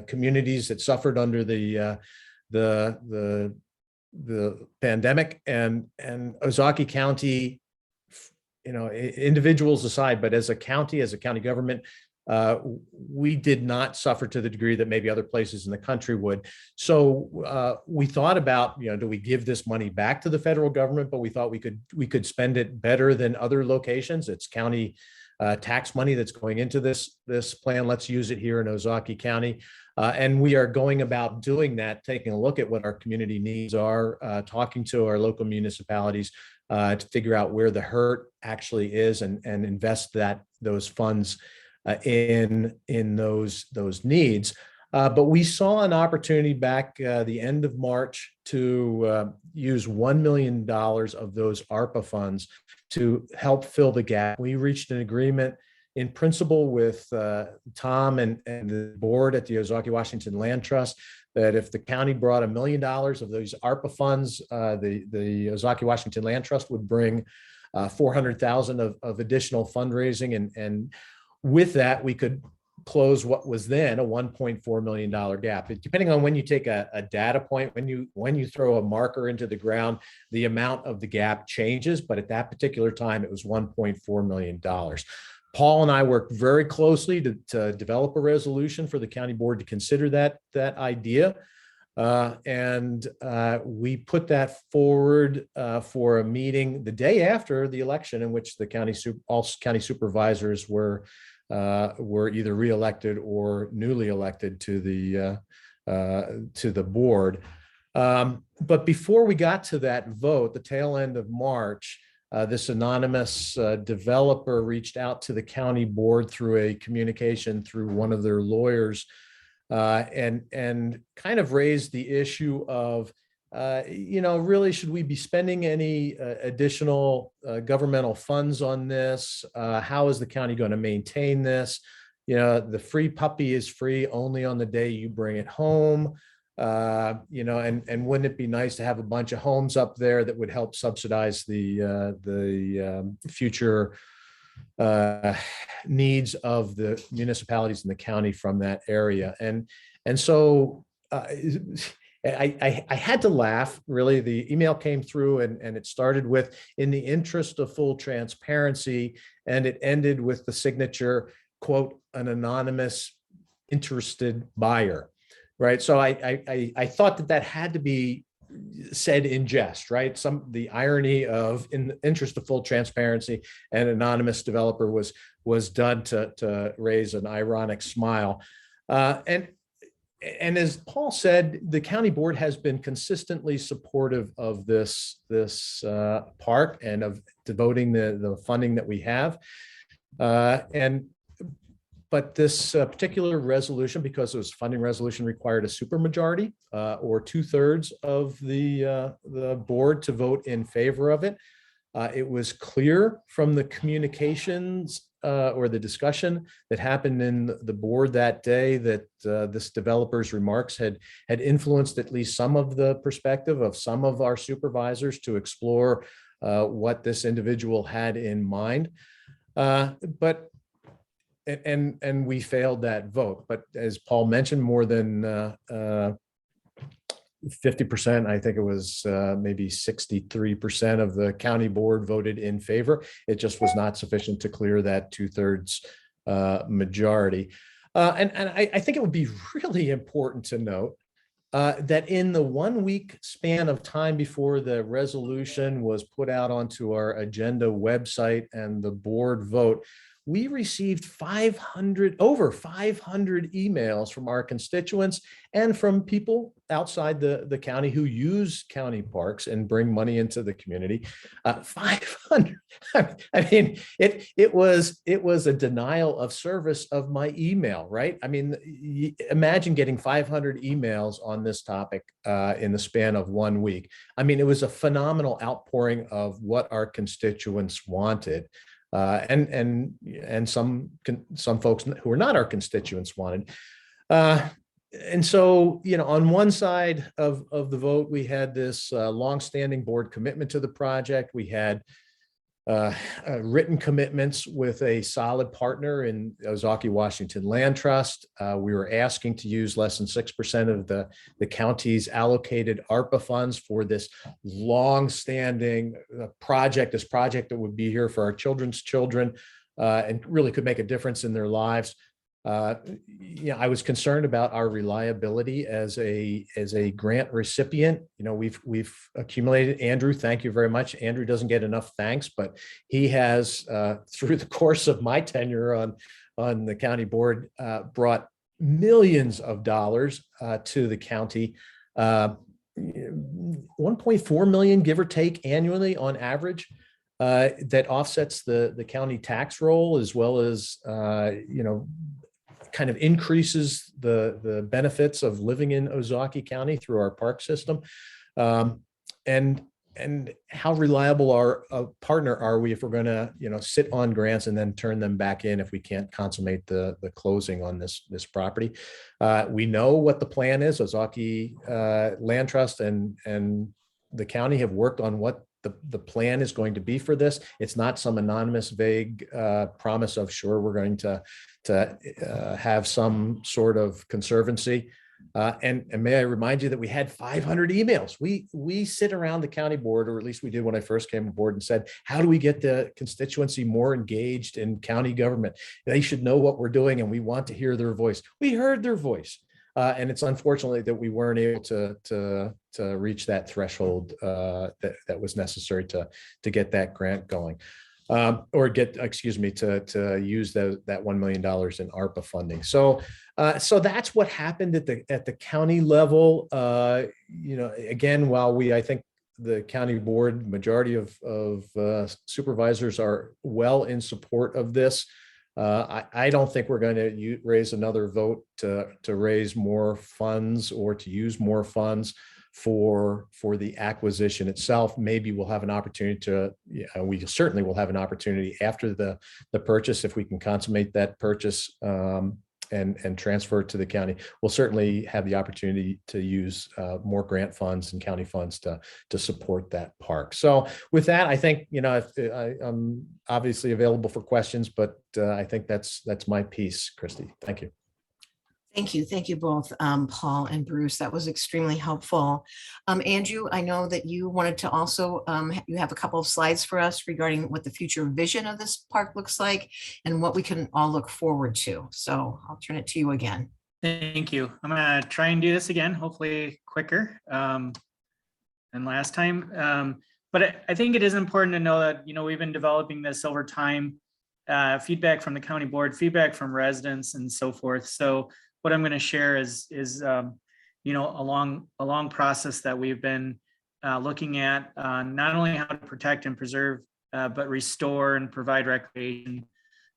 communities that suffered under the pandemic, and Ozaukee County, individuals aside, but as a county government, we did not suffer to the degree that maybe other places in the country would. So we thought about, do we give this money back to the federal government? But we thought we could spend it better than other locations. It's county tax money that's going into this plan. Let's use it here in Ozaukee County. And we are going about doing that, taking a look at what our community needs are, talking to our local municipalities to figure out where the hurt actually is, and invest those funds in those needs. But we saw an opportunity back the end of March to use $1 million of those ARPA funds to help fill the gap. We reached an agreement in principle with Tom and the board at the Ozaki Washington Land Trust that if the county brought $1 million of those ARPA funds, the Ozaki Washington Land Trust would bring $400,000 of additional fundraising. And with that, we could close what was then a $1.4 million gap. Depending on when you take a data point, when you throw a marker into the ground, the amount of the gap changes. But at that particular time, it was $1.4 million. Paul and I worked very closely to develop a resolution for the county board to consider that idea. And we put that forward for a meeting the day after the election in which the all county supervisors were either reelected or newly elected to the board. But before we got to that vote, the tail end of March, this anonymous developer reached out to the county board through a communication through one of their lawyers and kind of raised the issue of, really, should we be spending any additional governmental funds on this? How is the county going to maintain this? The free puppy is free only on the day you bring it home. And wouldn't it be nice to have a bunch of homes up there that would help subsidize the future needs of the municipalities in the county from that area? And so I had to laugh, really. The email came through and it started with, "In the interest of full transparency," and it ended with the signature, quote, "an anonymous interested buyer." Right. So I thought that had to be said in jest, right? The irony of, in the interest of full transparency, an anonymous developer was done to raise an ironic smile. And as Paul said, the county board has been consistently supportive of this park and of devoting the funding that we have. But this particular resolution, because it was a funding resolution, required a supermajority or 2/3 of the board to vote in favor of it. It was clear from the communications or the discussion that happened in the board that day that this developer's remarks had influenced at least some of the perspective of some of our supervisors to explore what this individual had in mind. And we failed that vote. But as Paul mentioned, more than 50%, I think it was maybe 63% of the county board voted in favor. It just was not sufficient to clear that 2/3 majority. And I think it would be really important to note that in the 1 week span of time before the resolution was put out onto our agenda website and the board vote, we received over 500 emails from our constituents and from people outside the county who use county parks and bring money into the community. 500. I mean, it was a denial of service of my email, right? I mean, imagine getting 500 emails on this topic in the span of 1 week. I mean, it was a phenomenal outpouring of what our constituents wanted. And some folks who are not our constituents wanted. And so, on one side of the vote, we had this longstanding board commitment to the project. We had written commitments with a solid partner in Ozaki Washington Land Trust. We were asking to use less than 6% of the county's allocated ARPA funds for this long-standing project, this project that would be here for our children's children and really could make a difference in their lives. I was concerned about our reliability as a grant recipient. We've accumulated. Andrew, thank you very much. Andrew doesn't get enough thanks, but he has, through the course of my tenure on the county board, brought millions of dollars to the county. 1.4 million, give or take, annually on average. That offsets the county tax roll, as well as kind of increases the benefits of living in Ozaukee County through our park system. And how reliable a partner are we if we're going to, sit on grants and then turn them back in if we can't consummate the closing on this property. We know what the plan is. Ozaukee Land Trust and the county have worked on what the plan is going to be for this. It's not some anonymous, vague promise of sure we're going to have some sort of conservancy. And may I remind you that we had 500 emails. We sit around the county board, or at least we did when I first came aboard, and said, how do we get the constituency more engaged in county government? They should know what we're doing, and we want to hear their voice. We heard their voice. And it's unfortunately that we weren't able to reach that threshold that was necessary to get that grant going. To use that $1 million in ARPA funding. So that's what happened at the county level. Again, while I think the county board, majority of supervisors are well in support of this, I don't think we're going to raise another vote to raise more funds or to use more funds for the acquisition itself. Maybe we'll have an opportunity we certainly will have an opportunity after the purchase, if we can consummate that purchase and transfer it to the county. We'll certainly have the opportunity to use more grant funds and county funds to support that park. So with that, I think, I'm obviously available for questions, but I think that's my piece, Christy. Thank you. Thank you both, Paul and Bruce. That was extremely helpful. Andrew, I know that you wanted to also, you have a couple of slides for us regarding what the future vision of this park looks like and what we can all look forward to. So I'll turn it to you again. Thank you. I'm going to try and do this again, hopefully quicker than last time. But I think it is important to know that, we've been developing this over time, feedback from the county board, feedback from residents and so forth. So what I'm going to share is a long process that we've been looking at, not only how to protect and preserve, but restore and provide recreation.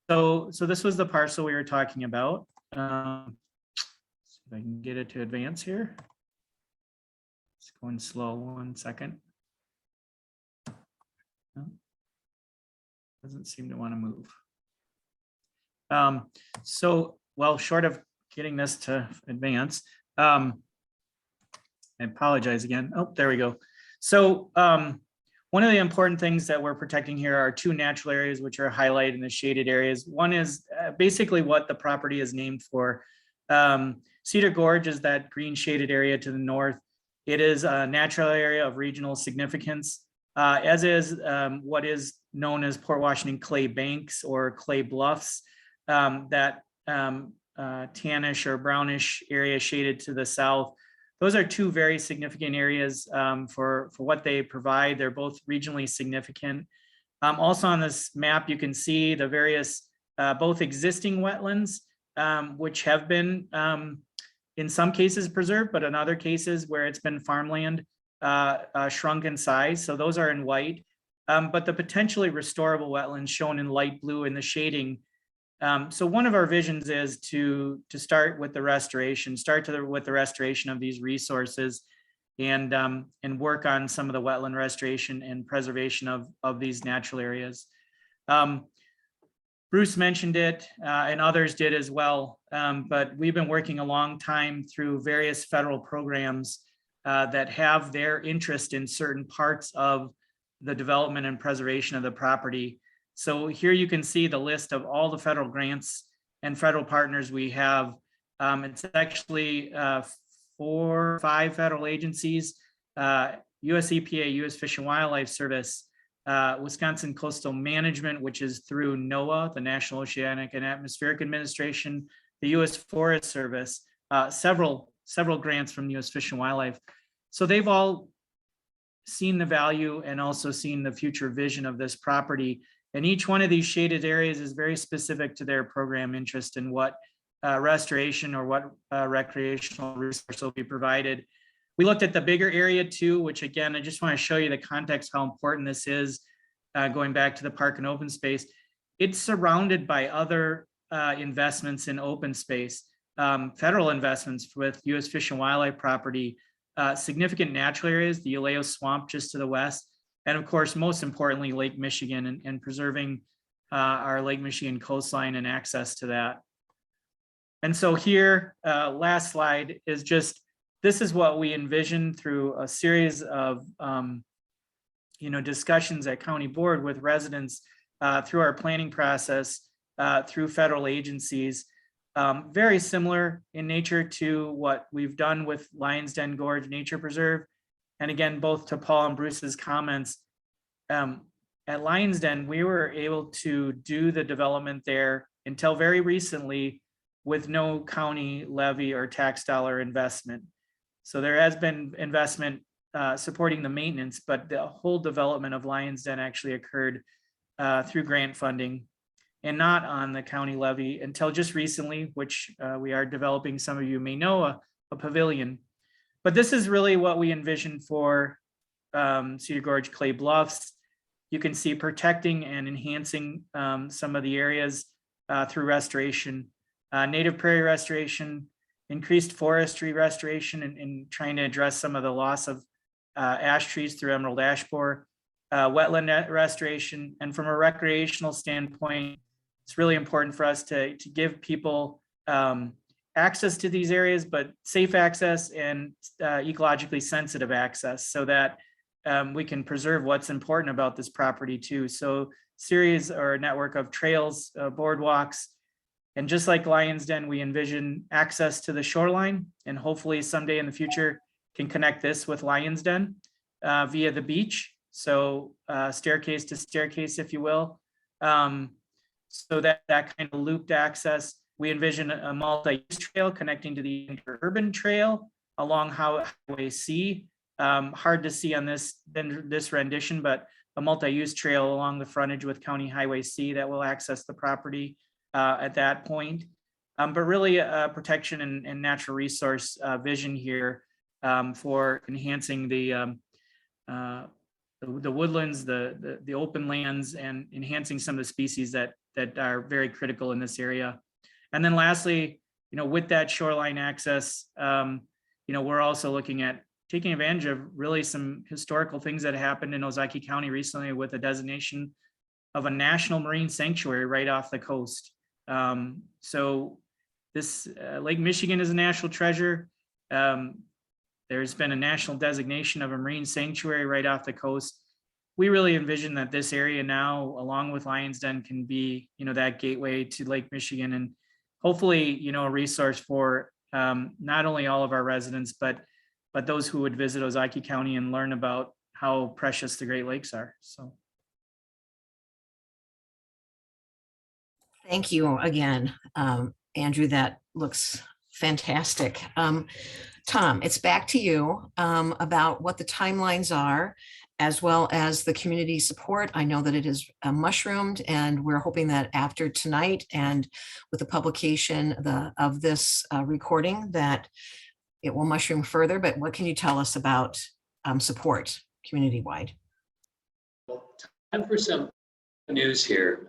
So this was the parcel we were talking about. See if I can get it to advance here. It's going slow. 1 second. No, doesn't seem to want to move. Short of getting this to advance. I apologize again. Oh, there we go. So one of the important things that we're protecting here are two natural areas, which are highlighted in the shaded areas. One is basically what the property is named for. Cedar Gorge is that green shaded area to the north. It is a natural area of regional significance, as is what is known as Port Washington Clay Banks or Clay Bluffs, that tannish or brownish area shaded to the south. Those are two very significant areas for what they provide. They're both regionally significant. Also on this map, you can see the various both existing wetlands, which have been in some cases preserved, but in other cases where it's been farmland, shrunk in size. So those are in white, but the potentially restorable wetlands shown in light blue in the shading. So one of our visions is to start with the restoration, with the restoration of these resources and work on some of the wetland restoration and preservation of these natural areas. Bruce mentioned it and others did as well, but we've been working a long time through various federal programs that have their interest in certain parts of the development and preservation of the property. So here you can see the list of all the federal grants and federal partners we have. It's actually 4 or 5 federal agencies, US EPA, US Fish and Wildlife Service, Wisconsin Coastal Management, which is through NOAA, the National Oceanic and Atmospheric Administration, the US Forest Service, several grants from US Fish and Wildlife. So they've all seen the value and also seen the future vision of this property. And each one of these shaded areas is very specific to their program interest in what restoration or what recreational resource will be provided. We looked at the bigger area too, which again, I just want to show you the context, how important this is, going back to the park and open space. It's surrounded by other investments in open space, federal investments with U.S. Fish and Wildlife property, significant natural areas, the Uleo Swamp just to the west, and of course, most importantly, Lake Michigan and preserving our Lake Michigan coastline and access to that. And so here, last slide is just, this is what we envisioned through a series of discussions at county board with residents through our planning process, through federal agencies, very similar in nature to what we've done with Lions Den Gorge Nature Preserve. And again, both to Paul and Bruce's comments, at Lions Den, we were able to do the development there until very recently with no county levy or tax dollar investment. So there has been investment supporting the maintenance, but the whole development of Lions Den actually occurred through grant funding and not on the county levy until just recently, which we are developing, some of you may know, a pavilion. But this is really what we envisioned for Cedar Gorge Clay Bluffs. You can see protecting and enhancing some of the areas through restoration, native prairie restoration, increased forestry restoration, and trying to address some of the loss of ash trees through emerald ash borer, wetland restoration. And from a recreational standpoint, it's really important for us to give people access to these areas, but safe access and ecologically sensitive access so that we can preserve what's important about this property too. So series or a network of trails, boardwalks, and just like Lions Den, we envision access to the shoreline, and hopefully someday in the future can connect this with Lions Den via the beach. So staircase to staircase, if you will. So that kind of looped access. We envision a multi-use trail connecting to the interurban trail along Highway C. Hard to see on this rendition, but a multi-use trail along the frontage with County Highway C that will access the property at that point. But really a protection and natural resource vision here for enhancing the woodlands, the open lands, and enhancing some of the species that are very critical in this area. And then lastly, with that shoreline access, we're also looking at taking advantage of really some historical things that happened in Ozaukee County recently with the designation of a national marine sanctuary right off the coast. So this Lake Michigan is a national treasure. There's been a national designation of a marine sanctuary right off the coast. We really envision that this area now, along with Lions Den, can be, that gateway to Lake Michigan, and hopefully, a resource for not only all of our residents, but those who would visit Ozaukee County and learn about how precious the Great Lakes are. So. Thank you again, Andrew. That looks fantastic. Tom, it's back to you about what the timelines are, as well as the community support. I know that it is mushroomed, and we're hoping that after tonight and with the publication of this recording that it will mushroom further. But what can you tell us about support community-wide? Well, time for some news here.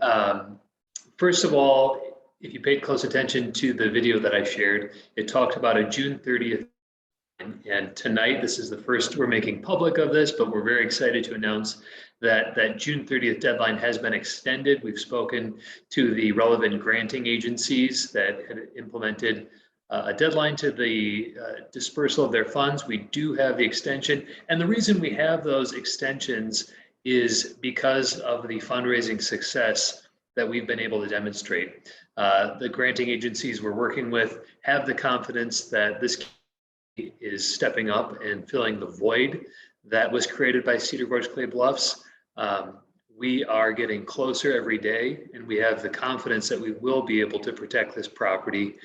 First of all, if you paid close attention to the video that I shared, it talked about a June 30th. And tonight, this is the first we're making public of this, but we're very excited to announce that that June 30th deadline has been extended. We've spoken to the relevant granting agencies that had implemented a deadline to the dispersal of their funds. We do have the extension. And the reason we have those extensions is because of the fundraising success that we've been able to demonstrate. The granting agencies we're working with have the confidence that this is stepping up and filling the void that was created by Cedar Gorge Clay Bluffs. We are getting closer every day, and we have the confidence that we will be able to protect this property,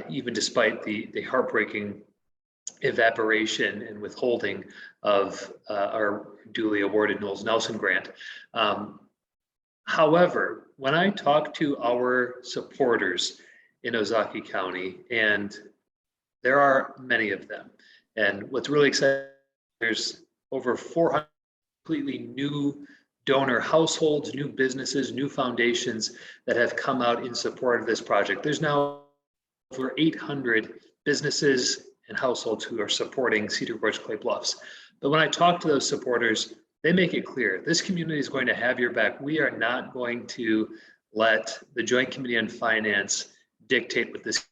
even despite the heartbreaking evaporation and withholding of our duly awarded Knowles Nelson grant. However, when I talk to our supporters in Ozaukee County, and there are many of them, and what's really exciting, there's over 400 completely new donor households, new businesses, new foundations that have come out in support of this project. There's now over 800 businesses and households who are supporting Cedar Gorge Clay Bluffs. But when I talk to those supporters, they make it clear this community is going to have your back. We are not going to let the Joint Committee on Finance dictate what this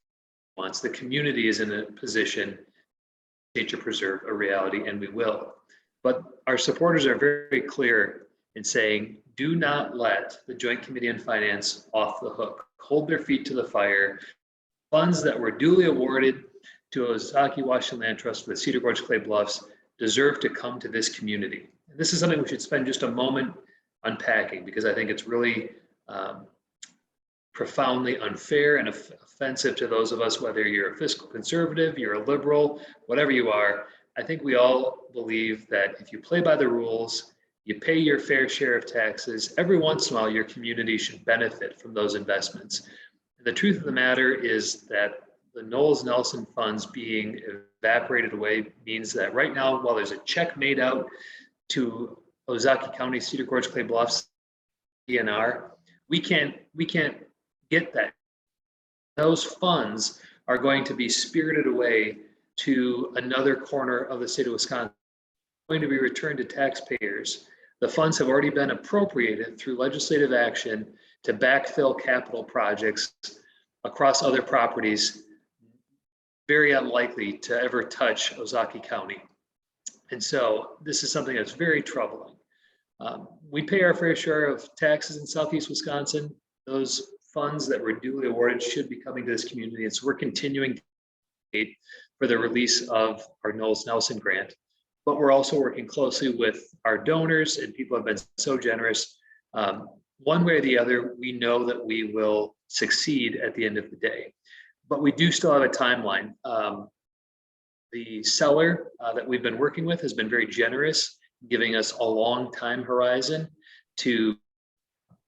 wants. The community is in a position to preserve a reality, and we will. But our supporters are very clear in saying, do not let the Joint Committee on Finance off the hook. Hold their feet to the fire. Funds that were duly awarded to Ozaki Washington Land Trust for the Cedar Gorge Clay Bluffs deserve to come to this community. And this is something we should spend just a moment unpacking, because I think it's really profoundly unfair and offensive to those of us, whether you're a fiscal conservative, you're a liberal, whatever you are. I think we all believe that if you play by the rules, you pay your fair share of taxes, every once in a while your community should benefit from those investments. And the truth of the matter is that the Knowles Nelson funds being evaporated away means that right now, while there's a check made out to Ozaki County, Cedar Gorge Clay Bluffs, DNR, we can't get that. Those funds are going to be spirited away to another corner of the state of Wisconsin, going to be returned to taxpayers. The funds have already been appropriated through legislative action to backfill capital projects across other properties, very unlikely to ever touch Ozaki County. And so this is something that's very troubling. We pay our fair share of taxes in Southeast Wisconsin. Those funds that were duly awarded should be coming to this community. And so we're continuing to advocate for the release of our Knowles Nelson grant. But we're also working closely with our donors, and people have been so generous. One way or the other, we know that we will succeed at the end of the day. But we do still have a timeline. The seller that we've been working with has been very generous, giving us a long time horizon to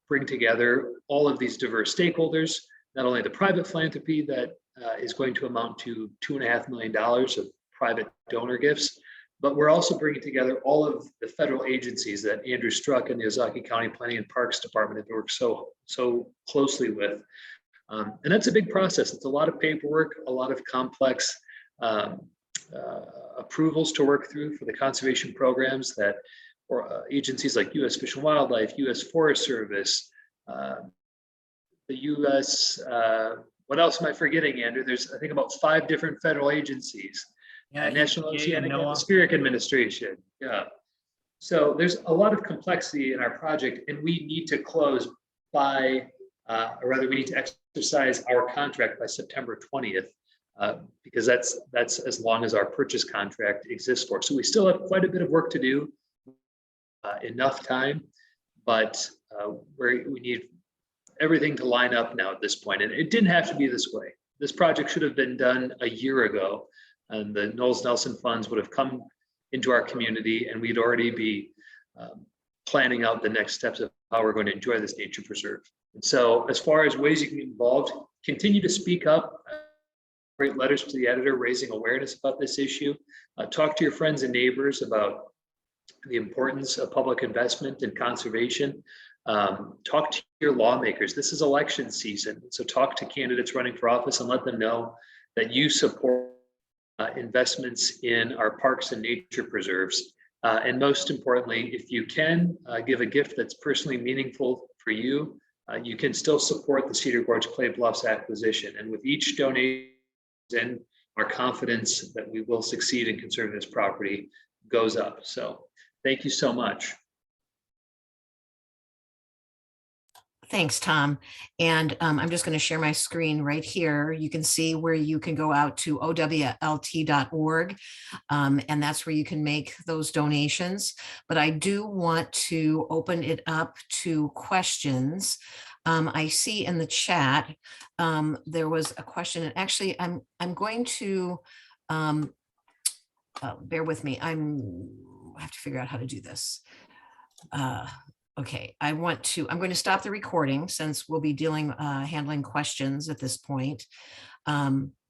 bring together all of these diverse stakeholders, not only the private philanthropy that is going to amount to $2.5 million of private donor gifts, but we're also bringing together all of the federal agencies that Andrew Struck and the Ozaki County Planning and Parks Department have worked so closely with. And that's a big process. It's a lot of paperwork, a lot of complex approvals to work through for the conservation programs that agencies like U.S. Fish and Wildlife, U.S. Forest Service, the U.S. What else am I forgetting, Andrew? There's, I think, about 5 different federal agencies. National Oceanic and Atmospheric Administration. Yeah. So there's a lot of complexity in our project, and we need to close by, or rather, we need to exercise our contract by September 20th. Because that's as long as our purchase contract exists for. So we still have quite a bit of work to do, enough time, but we need everything to line up now at this point. And it didn't have to be this way. This project should have been done a year ago, and the Knowles Nelson funds would have come into our community, and we'd already be planning out the next steps of how we're going to enjoy this nature preserve. And so as far as ways you can get involved, continue to speak up. Write letters to the editor raising awareness about this issue. Talk to your friends and neighbors about the importance of public investment and conservation. Talk to your lawmakers. This is election season, so talk to candidates running for office and let them know that you support investments in our parks and nature preserves. And most importantly, if you can give a gift that's personally meaningful for you, you can still support the Cedar Gorge Clay Bluffs acquisition. And with each donation, and our confidence that we will succeed in conserving this property goes up. So thank you so much. Thanks, Tom. And I'm just going to share my screen right here. You can see where you can go out to owlt.org, and that's where you can make those donations. But I do want to open it up to questions. I see in the chat there was a question, and actually I'm going to bear with me. I have to figure out how to do this. Okay, I'm going to stop the recording since we'll be handling questions at this point.